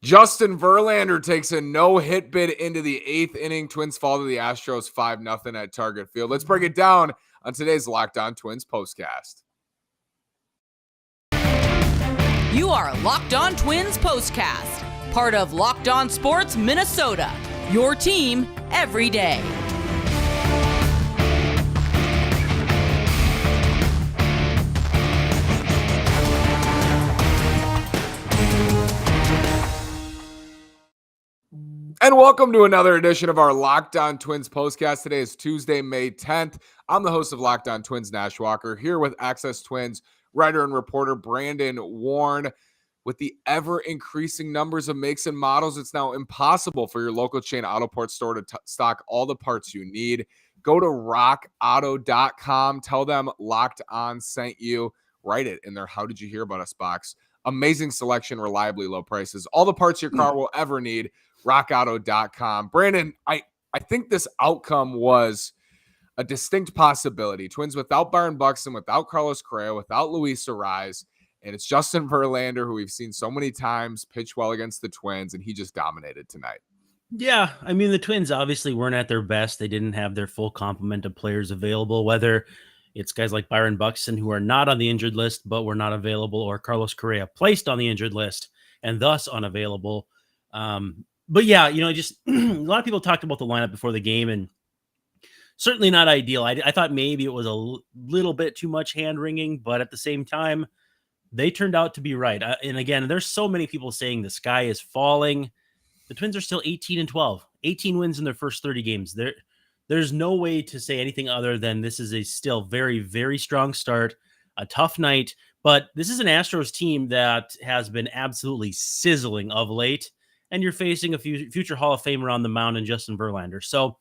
Justin Verlander takes a no-hit bid into the 8th inning. Twins fall to the Astros 5-0 at Target Field. Let's break it down on today's Locked On Twins postcast. You are Locked On Twins postcast, part of Locked On Sports Minnesota, your team every day. And welcome to another edition of our Locked On Twins postcast. Today is Tuesday, May 10th. I'm the host of Locked On Twins, Nash Walker, here with Access Twins writer and reporter Brandon Warren. With the ever-increasing numbers of makes and models, it's now impossible for your local chain auto parts store to stock all the parts you need. Go to rockauto.com. Tell them Locked On sent you. Write it in their How Did You Hear About Us box. Amazing selection, reliably low prices. All the parts your car will ever need. rockauto.com. Brandon, I think this outcome was a distinct possibility. Twins without Byron Buxton, without Carlos Correa, without Luis Arraez, and it's Justin Verlander, who we've seen so many times pitch well against the Twins, and he just dominated tonight. Yeah, I mean, the Twins obviously weren't at their best. They didn't have their full complement of players available, whether it's guys like Byron Buxton who are not on the injured list but were not available, or Carlos Correa placed on the injured list and thus unavailable. But yeah, just a lot of people talked about the lineup before the game, and certainly not ideal. I thought maybe it was a little bit too much hand-wringing, but at the same time, they turned out to be right. And again, there's so many people saying the sky is falling. The Twins are still 18-12, 18 wins in their first 30 games. There's no way to say anything other than this is a still very, very strong start, a tough night. But this is an Astros team that has been absolutely sizzling of late. And you're facing a future Hall of Famer on the mound in Justin Verlander. So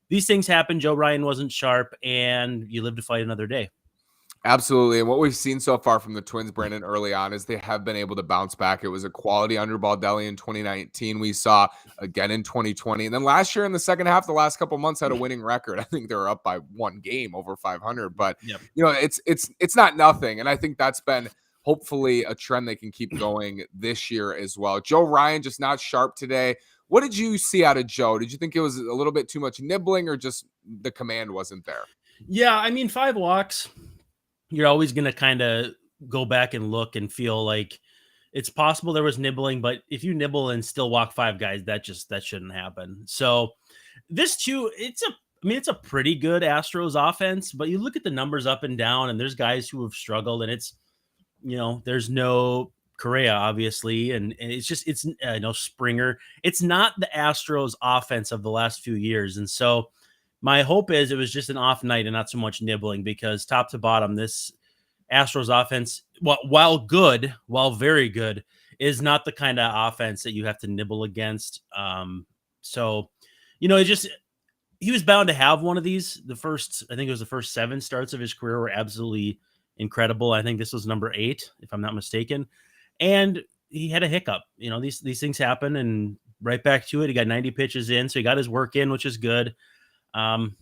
these things happen. Joe Ryan wasn't sharp, and you live to fight another day. Absolutely. And what we've seen so far from the Twins, Brandon, early on is they have been able to bounce back. It was a quality under Baldelli in 2019. We saw again in 2020. And then last year in the second half, the last couple months had a winning record. I think they were up by one game over 500. But, it's not nothing. And I think that's been hopefully a trend they can keep going this year as well. Joe Ryan just not sharp today. What did you see out of Joe? Did you think it was a little bit too much nibbling, or just the command wasn't there? Yeah, I mean, 5 walks. You're always going to kind of go back and look and feel like it's possible there was nibbling, but if you nibble and still walk 5 guys, that shouldn't happen. So this too, it's a pretty good Astros offense, but you look at the numbers up and down, and there's guys who have struggled, and it's, there's no Correa, obviously, and it's no Springer. It's not the Astros offense of the last few years. And so my hope is it was just an off night and not so much nibbling, because top to bottom, this Astros offense, while very good, is not the kind of offense that you have to nibble against. So, he was bound to have one of these. I think it was the first 7 starts of his career were absolutely incredible. I think this was number 8, if I'm not mistaken. And he had a hiccup. These things happen, and right back to it. He got 90 pitches in, so he got his work in, which is good. And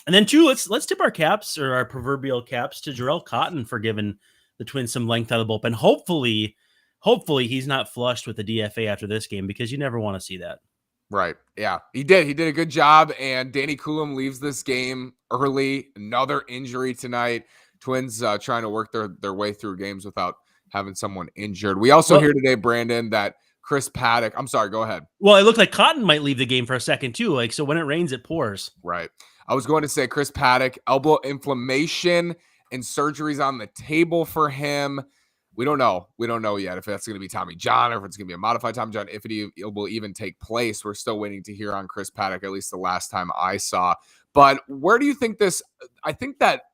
then too, let's tip our caps, or our proverbial caps, to Jarrell Cotton for giving the Twins some length out of the bullpen. Hopefully he's not flushed with the DFA after this game, because you never want to see that. Right. Yeah, he did a good job. And Danny Coulomb leaves this game early. Another injury tonight. Twins trying to work their way through games without having someone injured. We also hear today, Brandon, that Chris Paddock. I'm sorry, go ahead. Well, it looked like Cotton might leave the game for a second too. So when it rains, it pours. Right. I was going to say Chris Paddock, elbow inflammation, and surgery's on the table for him. We don't know. We don't know yet if that's going to be Tommy John, or if it's going to be a modified Tommy John, if it will even take place. We're still waiting to hear on Chris Paddock, at least the last time I saw. But where do you think this? I think that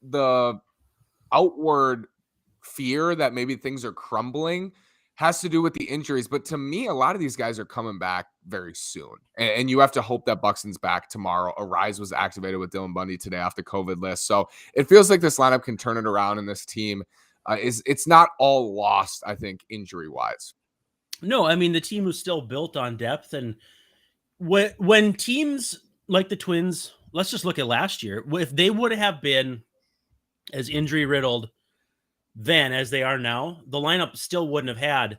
the outward fear that maybe things are crumbling has to do with the injuries. But to me, a lot of these guys are coming back very soon. And you have to hope that Buxton's back tomorrow. Arraez was activated with Dylan Bundy today off the COVID list. So it feels like this lineup can turn it around, and this team it's not all lost, I think, injury-wise. No, I mean, the team was still built on depth. And when teams like the Twins, let's just look at last year, if they would have been as injury-riddled then as they are now, the lineup still wouldn't have had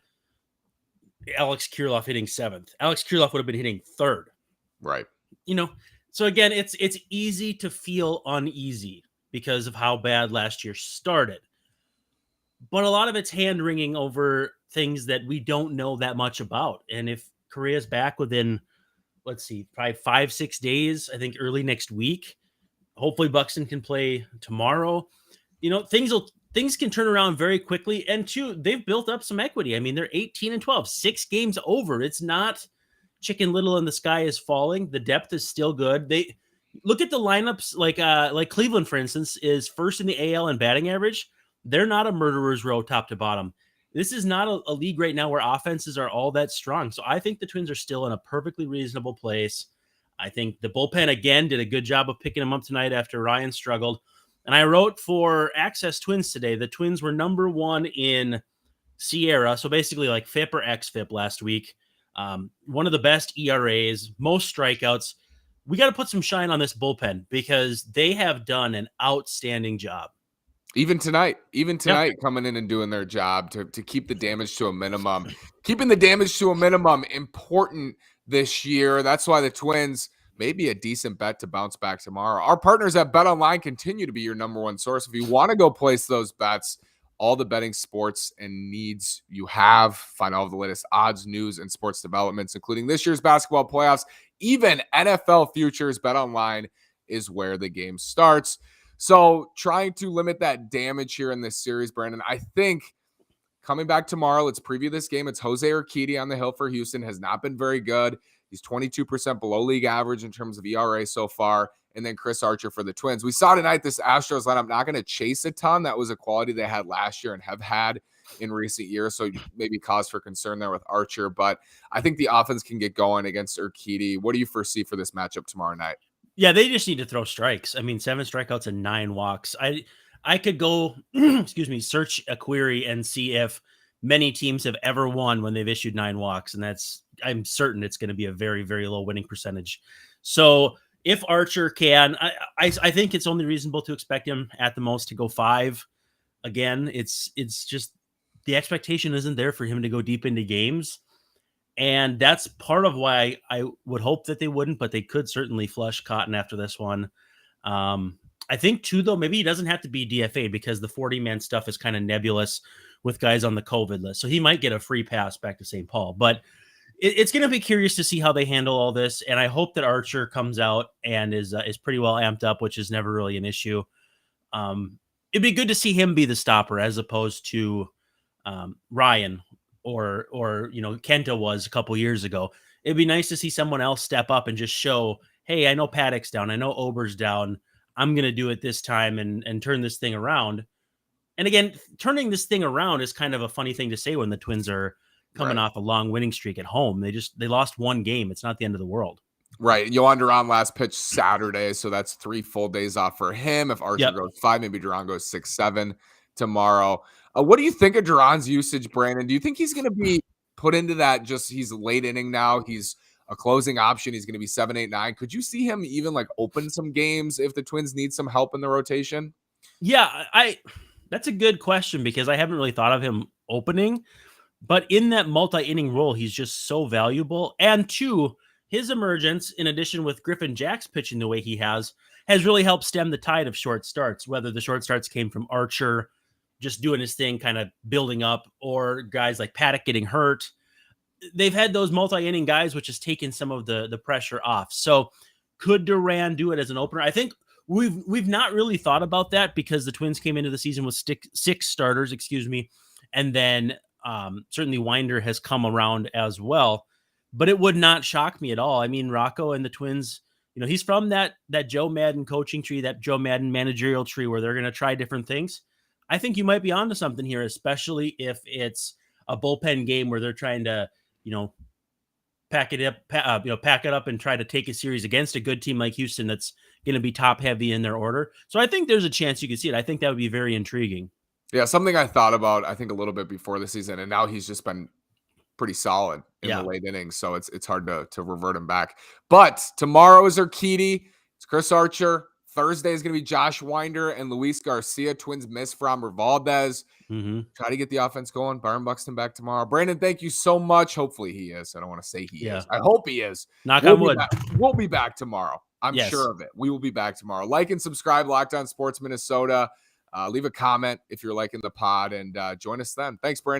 Alex Kirilloff hitting 7th. Alex Kirilloff would have been hitting 3rd. Right. So again, it's easy to feel uneasy because of how bad last year started. But a lot of it's hand-wringing over things that we don't know that much about. And if Correa's back within, let's see, probably 5-6 days, I think early next week, hopefully Buxton can play tomorrow. Things can turn around very quickly. And two, they've built up some equity. I mean, they're 18-12, 6 games over. It's not Chicken Little and the sky is falling. The depth is still good. They look at the lineups like Cleveland, for instance, is first in the AL in batting average. They're not a murderer's row top to bottom. This is not a league right now where offenses are all that strong. So I think the Twins are still in a perfectly reasonable place. I think the bullpen, again, did a good job of picking them up tonight after Ryan struggled. And I wrote for Access Twins today. The Twins were number 1 in Sierra. So basically like FIP or XFIP last week. One of the best ERAs, most strikeouts. We got to put some shine on this bullpen because they have done an outstanding job. Even tonight, coming in and doing their job to keep the damage to a minimum. Keeping the damage to a minimum important this year. That's why the Twins may be a decent bet to bounce back tomorrow. Our partners at BetOnline continue to be your number one source. If you want to go place those bets, all the betting sports and needs you have, find all of the latest odds, news, and sports developments, including this year's basketball playoffs, even NFL futures. BetOnline is where the game starts. So trying to limit that damage here in this series, Brandon, I think coming back tomorrow, let's preview this game. It's Jose Urquidy on the hill for Houston. Has not been very good. He's 22% below league average in terms of ERA so far. And then Chris Archer for the Twins. We saw tonight this Astros lineup not going to chase a ton. That was a quality they had last year and have had in recent years. So maybe cause for concern there with Archer. But I think the offense can get going against Urquidy. What do you foresee for this matchup tomorrow night? Yeah, they just need to throw strikes. I mean, 7 strikeouts and 9 walks. I could go, search a query and see if many teams have ever won when they've issued 9 walks. And I'm certain it's going to be a very, very low winning percentage. So if Archer can, I think it's only reasonable to expect him at the most to go 5. Again, it's just the expectation isn't there for him to go deep into games. And that's part of why I would hope that they wouldn't, but they could certainly flush Cotton after this one. I think too, though, maybe he doesn't have to be DFA because the 40-man stuff is kind of nebulous with guys on the COVID list. So he might get a free pass back to St. Paul, but it's going to be curious to see how they handle all this. And I hope that Archer comes out and is pretty well amped up, which is never really an issue. It'd be good to see him be the stopper as opposed to Ryan or Kenta was a couple years ago. It'd be nice to see someone else step up and just show, hey, I know Paddock's down. I know Ober's down. I'm going to do it this time and turn this thing around. And again, turning this thing around is kind of a funny thing to say when the Twins are coming off a long winning streak at home. They lost 1 game. It's not the end of the world. Right. Yohan Duran last pitch Saturday. So that's 3 full days off for him. If Archer goes 5, maybe Duran goes 6-7 tomorrow. What do you think of Duran's usage, Brandon? Do you think he's going to be put into that he's late inning now? He's a closing option. He's going to be 7, 8, 9. Could you see him even open some games if the Twins need some help in the rotation? Yeah, that's a good question because I haven't really thought of him opening, but in that multi-inning role, he's just so valuable. And 2, his emergence, in addition with Griffin Jax pitching the way he has really helped stem the tide of short starts, whether the short starts came from Archer just doing his thing, kind of building up, or guys like Paddock getting hurt. They've had those multi-inning guys, which has taken some of the pressure off. So could Duran do it as an opener? I think we've not really thought about that because the Twins came into the season with 6 starters, and then certainly Winder has come around as well. But it would not shock me at all. I mean, Rocco and the Twins, he's from that Joe Madden coaching tree, that Joe Madden managerial tree where they're going to try different things. I think you might be onto something here, especially if it's a bullpen game where they're trying to, pack it up and try to take a series against a good team like Houston that's going to be top heavy in their order. So I think there's a chance you can see it. I think that would be very intriguing. Yeah, something I thought about, I think a little bit before the season, and now he's just been pretty solid in the late innings. So it's hard to revert him back. But tomorrow is Urquidy. It's Chris Archer Thursday is going to be Josh Winder and Luis Garcia. Twins miss Framber Valdez. Try to get the offense going. Byron Buxton back tomorrow. Brandon, thank you so much. Hopefully he is. I don't want to say he is. I hope he is. Knock on wood. We'll be back tomorrow. I'm sure of it. We will be back tomorrow. Like and subscribe, Locked On Sports Minnesota. Leave a comment if you're liking the pod, and join us then. Thanks, Brandon.